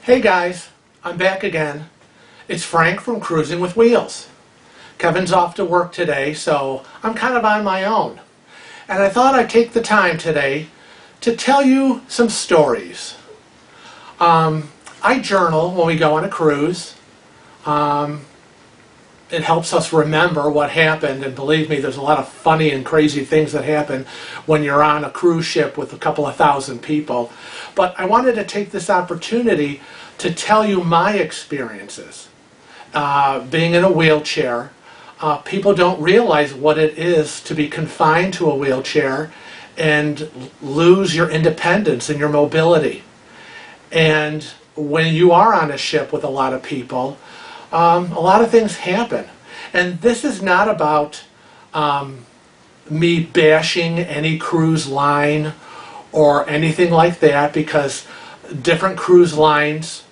Hey guys, I'm back again. It's Frank from Cruising with Wheels. Kevin's off to work today, so I'm kind of on my own. And I thought I'd take the time today to tell you some stories. I journal when we go on a cruise. It helps us remember what happened, and believe me, there's a lot of funny and crazy things that happen when you're on a cruise ship with a couple of thousand people. But I wanted to take this opportunity to tell you my experiences. Being in a wheelchair, people don't realize what it is to be confined to a wheelchair and lose your independence and your mobility. And when you are on a ship with a lot of people, a lot of things happen. And this is not about me bashing any cruise line or anything like that, because different cruise lines,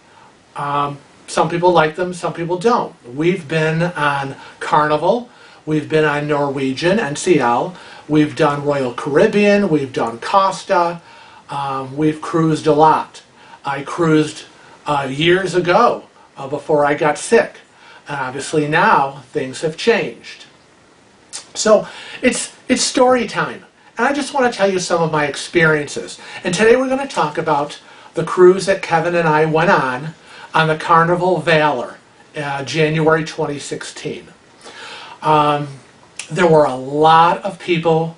some people like them, some people don't. We've been on Carnival, we've been on Norwegian, NCL, we've done Royal Caribbean, we've done Costa, we've cruised a lot. I cruised years ago before I got sick. And obviously now things have changed. So it's story time. And I just want to tell you some of my experiences. And today we're going to talk about the cruise that Kevin and I went on the Carnival Valor, January 2016. There were a lot of people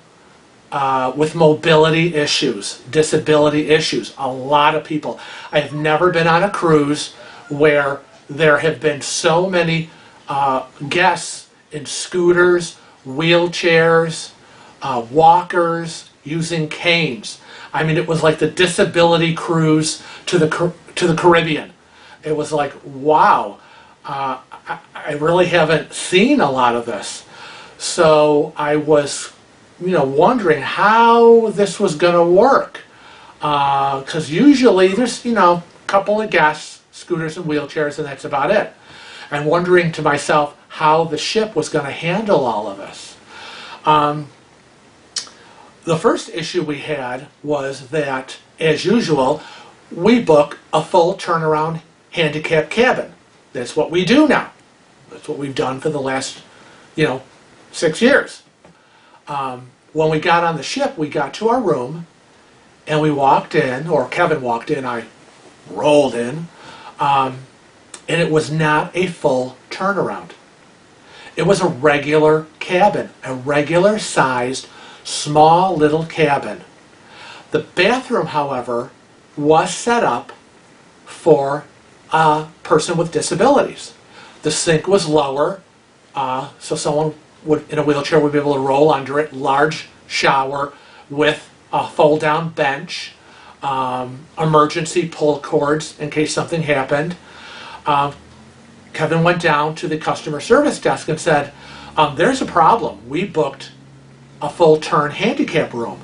with mobility issues, disability issues, a lot of people. I have never been on a cruise where there have been so many guests in scooters, wheelchairs, walkers, using canes. I mean, it was like the disability cruise to the Caribbean. It was like, wow, I really haven't seen a lot of this. So I was, wondering how this was going to work. Because usually there's, a couple of guests, scooters and wheelchairs, and that's about it. And wondering to myself how the ship was going to handle all of this. The first issue we had was that, as usual, we book a full turnaround handicap cabin. That's what we do now. That's what we've done for the last, 6 years. When we got on the ship, we got to our room, and we walked in, or Kevin walked in, I rolled in, and it was not a full turnaround. It was a regular cabin, a regular sized, small little cabin. The bathroom, however, was set up for a person with disabilities. The sink was lower, so someone in a wheelchair would be able to roll under it. Large shower with a fold-down bench, emergency pull cords in case something happened. Kevin went down to the customer service desk and said, there's a problem. We booked a full turn handicap room,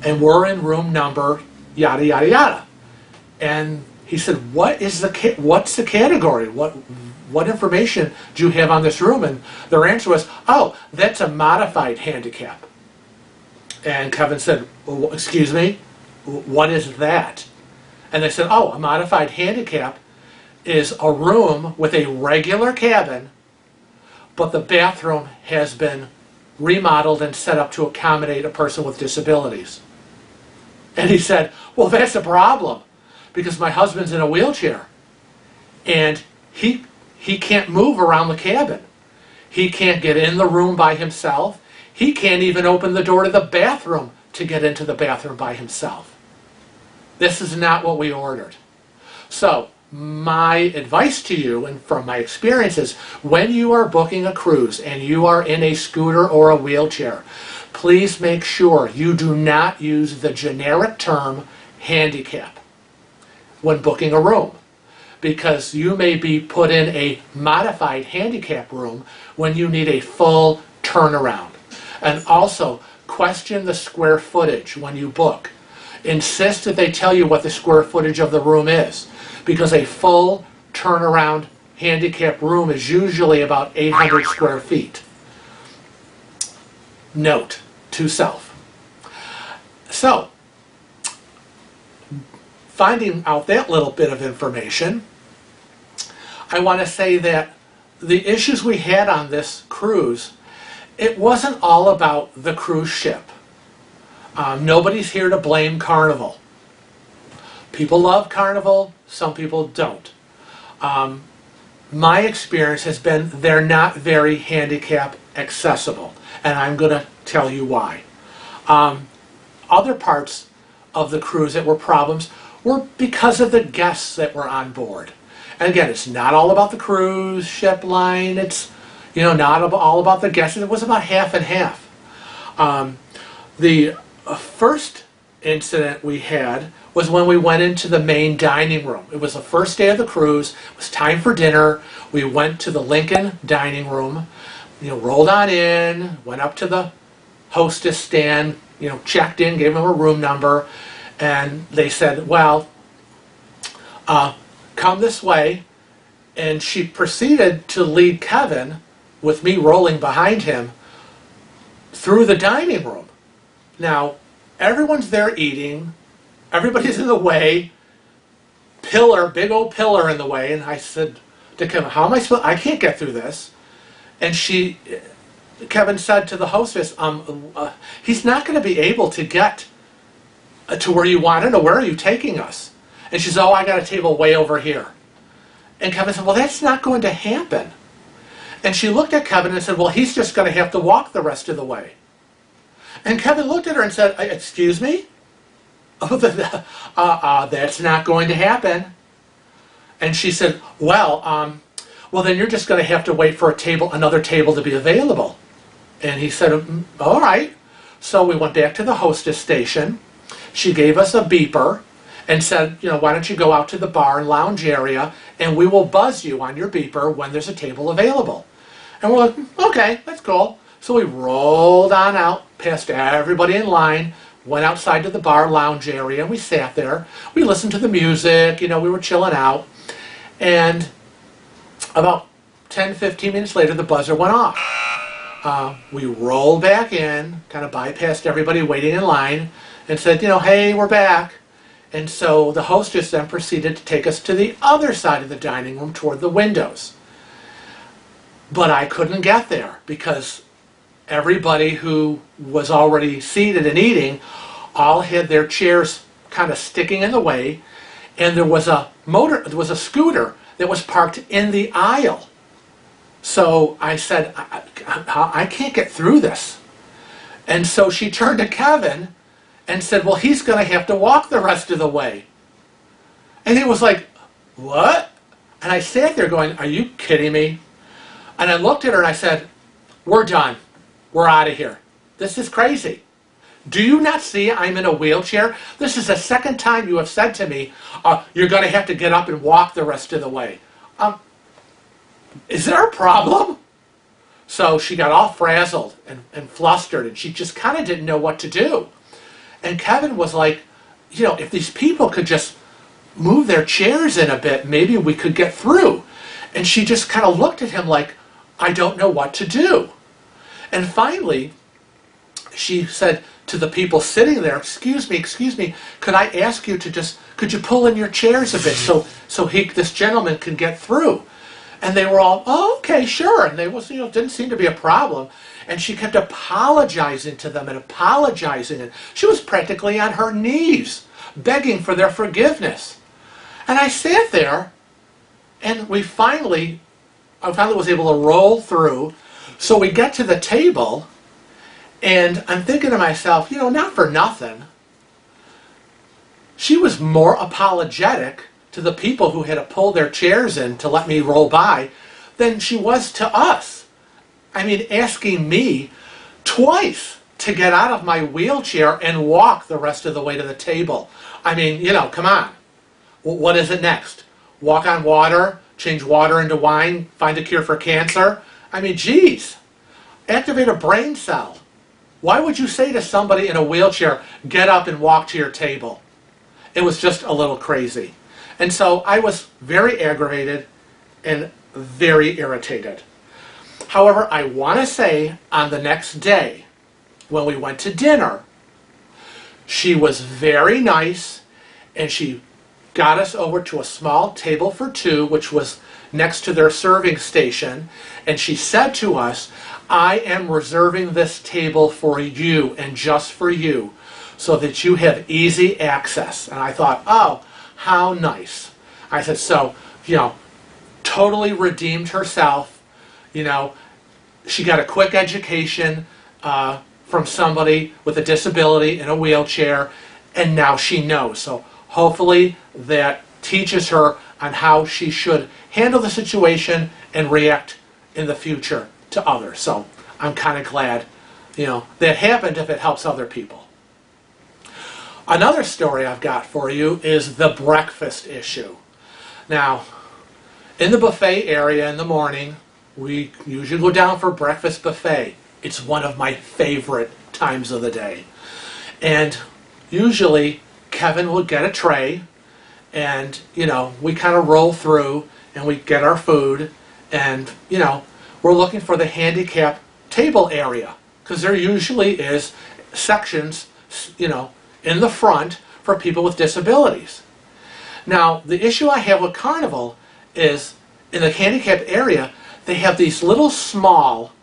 and we're in room number yada yada yada. And he said, what's the category? What information do you have on this room? And their answer was, oh, that's a modified handicap. And Kevin said, excuse me, what is that? And they said, oh, a modified handicap is a room with a regular cabin, but the bathroom has been remodeled and set up to accommodate a person with disabilities. And he said, well, that's a problem, because my husband's in a wheelchair, and he can't move around the cabin. He can't get in the room by himself. He can't even open the door to the bathroom to get into the bathroom by himself. This is not what we ordered. So my advice to you, and from my experiences, when you are booking a cruise and you are in a scooter or a wheelchair, please make sure you do not use the generic term handicap when booking a room, because you may be put in a modified handicap room when you need a full turnaround. And also, question the square footage when you book. Insist that they tell you what the square footage of the room is, because a full turnaround handicap room is usually about 800 square feet. Note to self. So, finding out that little bit of information, I want to say that the issues we had on this cruise, it wasn't all about the cruise ship. Nobody's here to blame Carnival. People love Carnival, some people don't. My experience has been they're not very handicap accessible, and I'm going to tell you why. Other parts of the cruise that were problems were because of the guests that were on board. And again, it's not all about the cruise ship line. It's, not all about the guests. It was about half and half. The first incident we had was when we went into the main dining room. It was the first day of the cruise. It was time for dinner. We went to the Lincoln dining room, rolled on in, went up to the hostess stand, checked in, gave them a room number, and they said, well, come this way. And she proceeded to lead Kevin, with me rolling behind him, through the dining room. Now, everyone's there eating, everybody's in the way, big old pillar in the way, and I said to Kevin, how am I supposed, I can't get through this. And Kevin said to the hostess, he's not going to be able to get to where you want to know, where are you taking us? And she said, oh, I got a table way over here. And Kevin said, well, that's not going to happen. And she looked at Kevin and said, well, he's just going to have to walk the rest of the way. And Kevin looked at her and said, excuse me? Oh, that's not going to happen. And she said, well, then you're just going to have to wait for another table to be available. And he said, all right. So we went back to the hostess station. She gave us a beeper and said, why don't you go out to the bar and lounge area, and we will buzz you on your beeper when there's a table available. And we're like, okay, that's cool. So we rolled on out past everybody in line, went outside to the bar lounge area, and we sat there. We listened to the music, we were chilling out. And about 10, 15 minutes later, the buzzer went off. We rolled back in, kind of bypassed everybody waiting in line, and said, hey, we're back. And so the hostess then proceeded to take us to the other side of the dining room toward the windows. But I couldn't get there because everybody who was already seated and eating all had their chairs kind of sticking in the way, and there was a scooter that was parked in the aisle. So I said, I can't get through this. And so she turned to Kevin and said, well, he's going to have to walk the rest of the way. And he was like, what? And I sat there going, are you kidding me? And I looked at her and I said, we're done. We're out of here. This is crazy. Do you not see I'm in a wheelchair? This is the second time you have said to me, you're going to have to get up and walk the rest of the way. Is there a problem? So she got all frazzled and flustered, and she just kind of didn't know what to do. And Kevin was like, if these people could just move their chairs in a bit, maybe we could get through. And she just kind of looked at him like, I don't know what to do. And finally, she said to the people sitting there, excuse me, could I ask you to could you pull in your chairs a bit so this gentleman can get through? And they were all, oh, okay, sure. And they didn't seem to be a problem. And she kept apologizing to them and apologizing. And she was practically on her knees, begging for their forgiveness. And I sat there, and I finally was able to roll through. So we get to the table, and I'm thinking to myself, not for nothing, she was more apologetic to the people who had to pull their chairs in to let me roll by than she was to us. I mean, asking me twice to get out of my wheelchair and walk the rest of the way to the table. I mean, come on. What is it next? Walk on water, change water into wine, find a cure for cancer? I mean, geez. Activate a brain cell. Why would you say to somebody in a wheelchair, get up and walk to your table? It was just a little crazy. And so I was very aggravated and very irritated. However, I want to say on the next day, when we went to dinner, she was very nice, and she got us over to a small table for two, which was next to their serving station, and she said to us, I am reserving this table for you and just for you so that you have easy access. And I thought, oh, how nice. I said, so, totally redeemed herself. She got a quick education from somebody with a disability in a wheelchair, and now she knows. So hopefully that teaches her on how she should handle the situation and react in the future to others. So I'm kind of glad, that happened if it helps other people. Another story I've got for you is the breakfast issue. Now, in the buffet area in the morning, we usually go down for breakfast buffet. It's one of my favorite times of the day. And usually Kevin will get a tray and, we kind of roll through and we get our food and, we're looking for the handicap table area because there usually is sections, in the front for people with disabilities. Now, the issue I have with Carnival is in the handicap area, they have these little small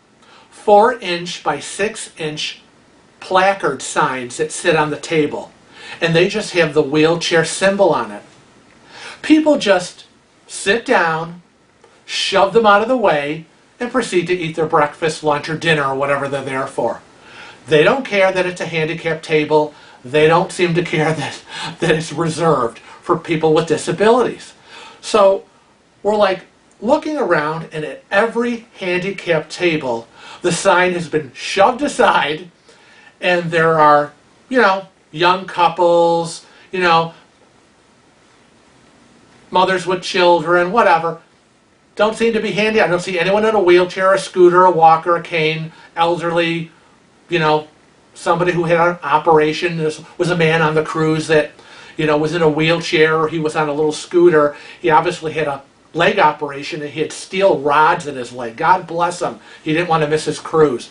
4-inch by 6-inch placard signs that sit on the table. And they just have the wheelchair symbol on it. People just sit down, shove them out of the way, and proceed to eat their breakfast, lunch, or dinner, or whatever they're there for. They don't care that it's a handicap table. They don't seem to care that it's reserved for people with disabilities. So we're like looking around, and at every handicap table, the sign has been shoved aside, and there are, young couples, mothers with children, whatever. Don't seem to be handy. I don't see anyone in a wheelchair, a scooter, a walker, a cane, elderly, somebody who had an operation. There was a man on the cruise that, was in a wheelchair, or he was on a little scooter. He obviously had a leg operation, and he had steel rods in his leg. God bless him. He didn't want to miss his cruise.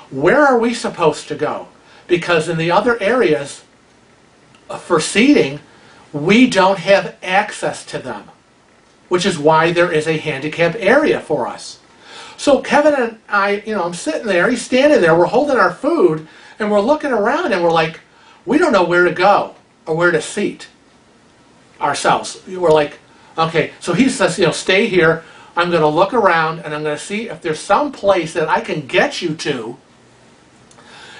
Where are we supposed to go? Because in the other areas for seating, we don't have access to them, which is why there is a handicap area for us. So Kevin and I, I'm sitting there, he's standing there, we're holding our food, and we're looking around, and we're like, we don't know where to go or where to seat ourselves. We're like, okay, so he says, stay here. I'm going to look around, and I'm going to see if there's some place that I can get you to,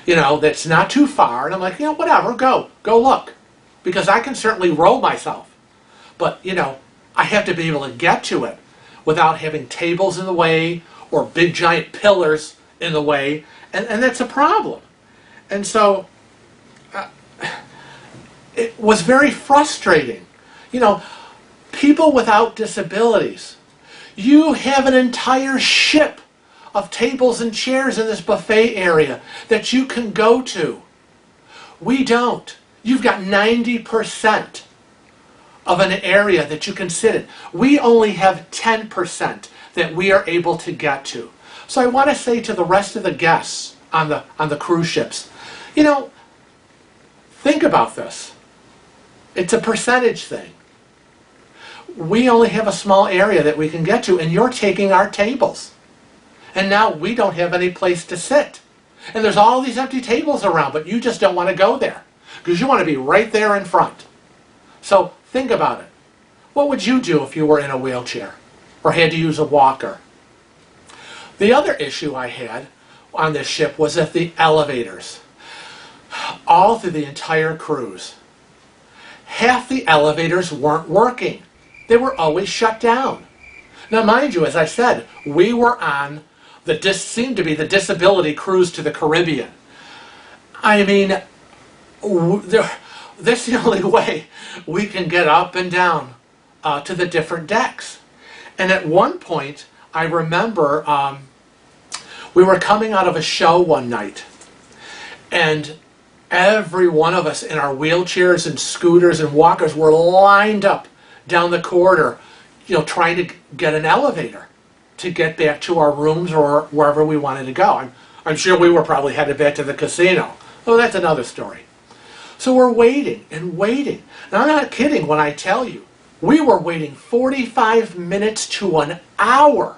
that's not too far. And I'm like, whatever, go look. Because I can certainly roll myself. But, I have to be able to get to it without having tables in the way or big giant pillars in the way. And that's a problem. And so it was very frustrating. People without disabilities, you have an entire ship of tables and chairs in this buffet area that you can go to. We don't. You've got 90% of an area that you can sit in. We only have 10% that we are able to get to. So I want to say to the rest of the guests on the cruise ships, think about this. It's a percentage thing. We only have a small area that we can get to, and you're taking our tables. And now we don't have any place to sit. And there's all these empty tables around, but you just don't want to go there because you want to be right there in front. So think about it. What would you do if you were in a wheelchair or had to use a walker? The other issue I had on this ship was at the elevators. All through the entire cruise, half the elevators weren't working. They were always shut down. Now, mind you, as I said, we were on seemed to be the disability cruise to the Caribbean. I mean, that's the only way we can get up and down to the different decks. And at one point, I remember we were coming out of a show one night, and every one of us in our wheelchairs and scooters and walkers were lined up down the corridor, trying to get an elevator to get back to our rooms or wherever we wanted to go. I'm sure we were probably headed back to the casino. Oh, that's another story. So we're waiting and waiting. Now, I'm not kidding when I tell you, we were waiting 45 minutes to an hour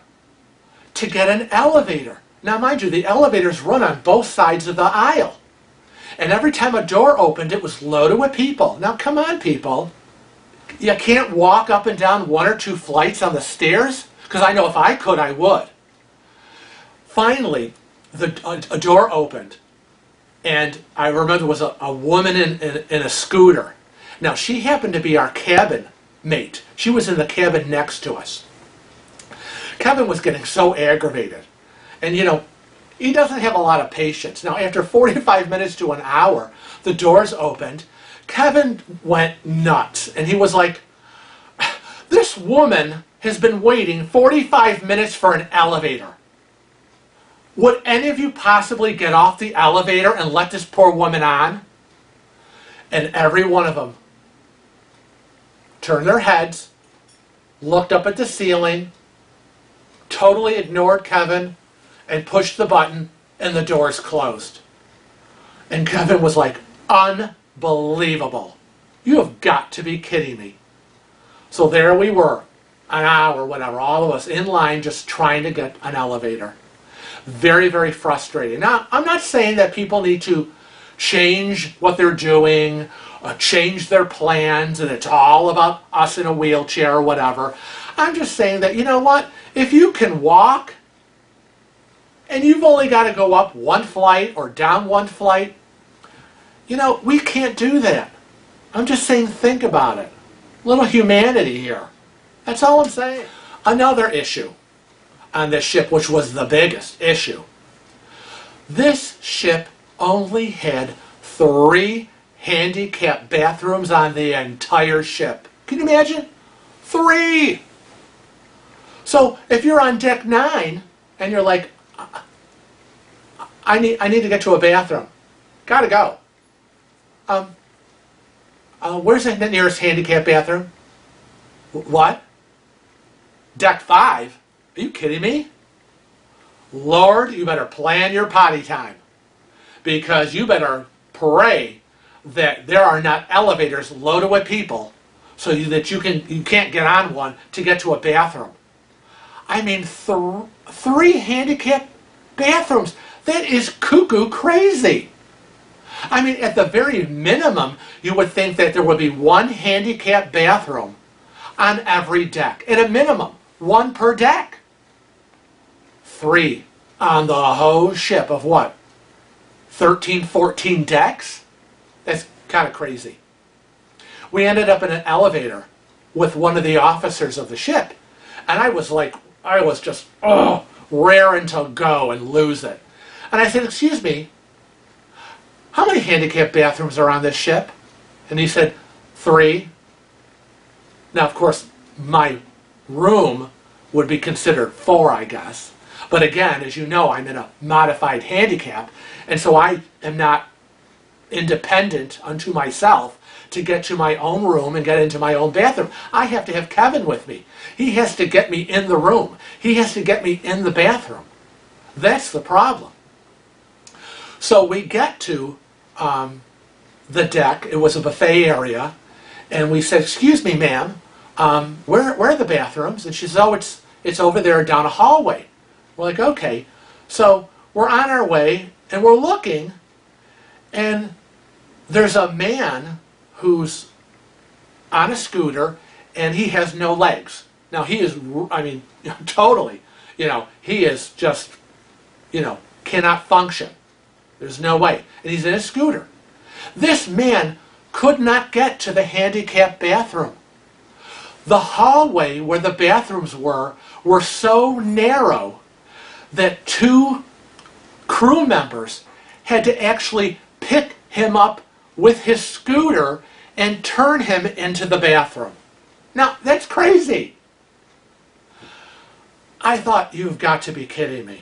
to get an elevator. Now, mind you, the elevators run on both sides of the aisle. And every time a door opened, it was loaded with people. Now, come on, people. You can't walk up and down 1 or 2 flights on the stairs? Because I know if I could, I would. Finally, a door opened. And I remember there was a woman in a scooter. Now, she happened to be our cabin mate. She was in the cabin next to us. Kevin was getting so aggravated. And you know, he doesn't have a lot of patience. Now, after 45 minutes to an hour, the doors opened. Kevin went nuts. And he was like, this woman has been waiting 45 minutes for an elevator. Would any of you possibly get off the elevator and let this poor woman on? And every one of them turned their heads, looked up at the ceiling, totally ignored Kevin, and pushed the button, and the doors closed. And Kevin was like, unbelievable. You have got to be kidding me. So there we were, an hour, whatever, all of us in line just trying to get an elevator. Very, very frustrating. Now, I'm not saying that people need to change what they're doing, change their plans, and it's all about us in a wheelchair or whatever. I'm just saying that, you know what? If you can walk, and you've only got to go up 1 flight or down 1 flight, you know, we can't do that. I'm just saying, think about it. A little humanity here. That's all I'm saying. Another issue on this ship, which was the biggest issue. This ship only had 3 handicapped bathrooms on the entire ship. Can you imagine? 3! So if you're on deck 9 and you're like, I need to get to a bathroom. Gotta go. Where's the nearest handicapped bathroom? What? Deck 5? Are you kidding me? Lord, you better plan your potty time. Because you better pray that there are not elevators loaded with people so that you can't get on one to get to a bathroom. I mean, 3 handicapped bathrooms. That is cuckoo crazy. I mean, at the very minimum, you would think that there would be 1 handicapped bathroom on every deck. At a minimum, 1 per deck. 3 on the whole ship of what? 13, 14 decks? That's kind of crazy. We ended up in an elevator with one of the officers of the ship. And I was just raring to go and lose it. And I said, excuse me, how many handicapped bathrooms are on this ship? And he said, 3. Now, of course, my room would be considered 4, I guess. But again, as you know, I'm in a modified handicap, and so I am not independent unto myself to get to my own room and get into my own bathroom. I have to have Kevin with me. He has to get me in the room. He has to get me in the bathroom. That's the problem. So we get to the deck. It was a buffet area, and we said, excuse me, ma'am, where are the bathrooms? And she says, oh, it's over there down a hallway. We're like, okay. So we're on our way, and we're looking, and there's a man who's on a scooter, and he has no legs. Now, he is, I mean, totally, he is just, cannot function. There's no way. And he's in a scooter. This man could not get to the handicapped bathroom. The hallway where the bathrooms were so narrow that 2 crew members had to actually pick him up with his scooter and turn him into the bathroom. Now, that's crazy. I thought, you've got to be kidding me.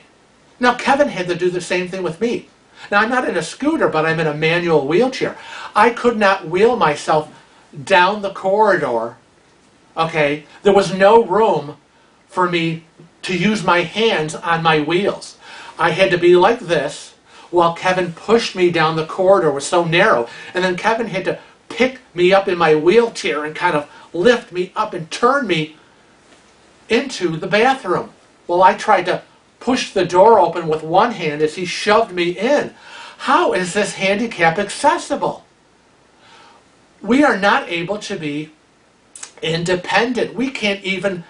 Now, Kevin had to do the same thing with me. Now, I'm not in a scooter, but I'm in a manual wheelchair. I could not wheel myself down the corridor, okay? There was no room for me to use my hands on my wheels. I had to be like this, while Kevin pushed me down the corridor. It was so narrow. And then Kevin had to pick me up in my wheelchair and kind of lift me up and turn me into the bathroom. Well, I tried to push the door open with one hand as he shoved me in. How is this handicap accessible? We are not able to be independent. We can't even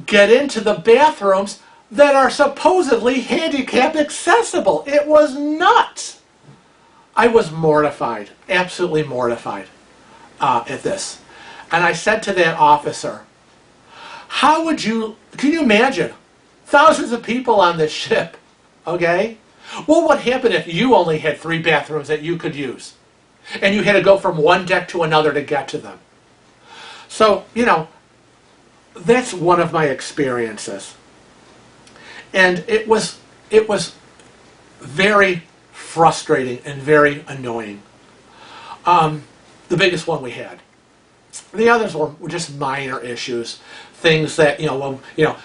get into the bathrooms that are supposedly handicap accessible. It was nuts. I was mortified, absolutely mortified at this. And I said to that officer, how would you, can you imagine, thousands of people on this ship, okay? What would happen if you only had 3 bathrooms that you could use? And you had to go from one deck to another to get to them. So, you know, that's one of my experiences. And it was very frustrating and very annoying. The biggest one we had. The others were just minor issues. Things that,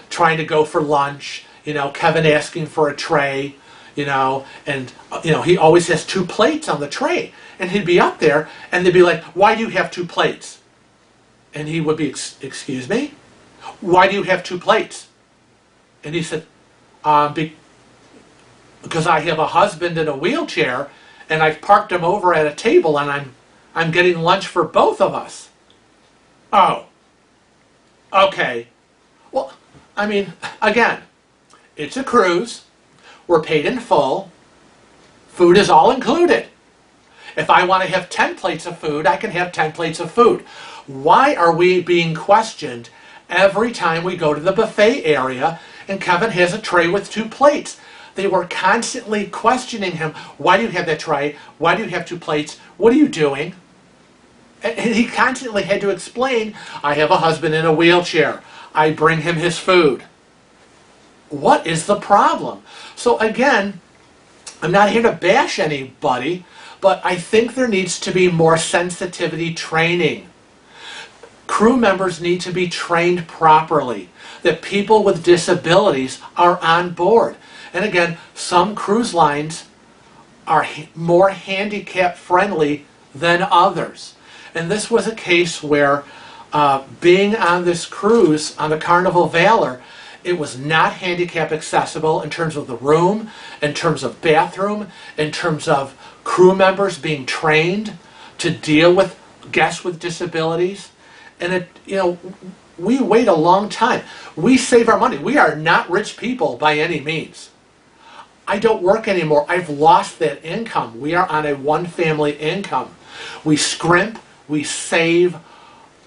trying to go for lunch, Kevin asking for a tray, and, he always has 2 plates on the tray. And he'd be up there, and they'd be like, why do you have 2 plates? And he would be, excuse me? Why do you have 2 plates? And he said, because I have a husband in a wheelchair, and I've parked him over at a table, and I'm getting lunch for both of us. Oh, okay. Well, I mean, again, it's a cruise. We're paid in full. Food is all included. If I want to have 10 plates of food, I can have 10 plates of food. Why are we being questioned every time we go to the buffet area and Kevin has a tray with 2 plates? They were constantly questioning him. Why do you have that tray? Why do you have 2 plates? What are you doing? And he constantly had to explain, I have a husband in a wheelchair. I bring him his food. What is the problem? So again, I'm not here to bash anybody, but I think there needs to be more sensitivity training. Crew members need to be trained properly, that people with disabilities are on board. And again, some cruise lines are more handicap friendly than others. And this was a case where being on this cruise, on the Carnival Valor, it was not handicap accessible in terms of the room, in terms of bathroom, in terms of crew members being trained to deal with guests with disabilities. And we wait a long time. We save our money. We are not rich people by any means. I don't work anymore. I've lost that income. We are on a 1-family income. We scrimp, we save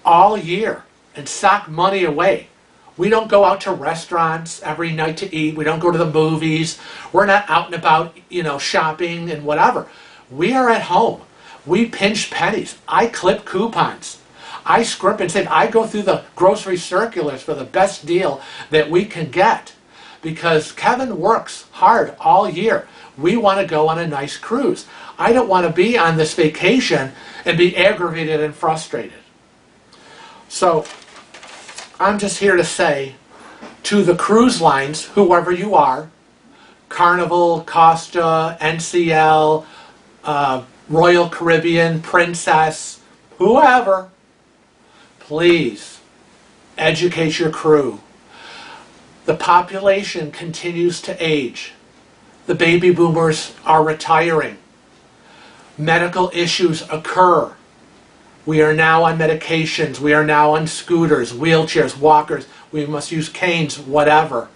all year and sock money away. We don't go out to restaurants every night to eat. We don't go to the movies. We're not out and about, shopping and whatever. We are at home. We pinch pennies. I clip coupons. I scrimp and save. I go through the grocery circulars for the best deal that we can get because Kevin works hard all year. We want to go on a nice cruise. I don't want to be on this vacation and be aggravated and frustrated. So I'm just here to say to the cruise lines, whoever you are, Carnival, Costa, NCL, Royal Caribbean, Princess, whoever, please educate your crew. The population continues to age. The baby boomers are retiring. Medical issues occur. We are now on medications. We are now on scooters, wheelchairs, walkers. We must use canes, whatever.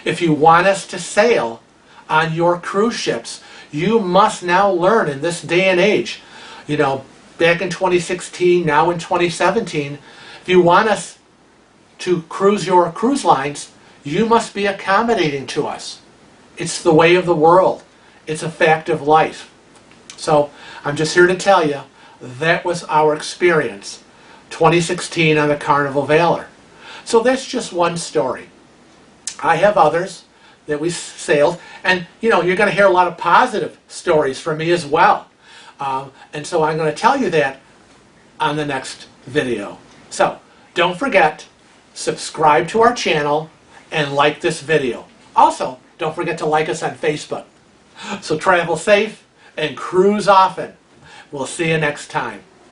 If you want us to sail on your cruise ships, you must now learn in this day and age, back in 2016, now in 2017, if you want us to cruise your cruise lines, you must be accommodating to us. It's the way of the world. It's a fact of life. So I'm just here to tell you, that was our experience, 2016 on the Carnival Valor. So that's just one story. I have others that we sailed, and you're going to hear a lot of positive stories from me as well. And so I'm going to tell you that on the next video. So don't forget, subscribe to our channel and like this video. Also, don't forget to like us on Facebook. So travel safe and cruise often. We'll see you next time.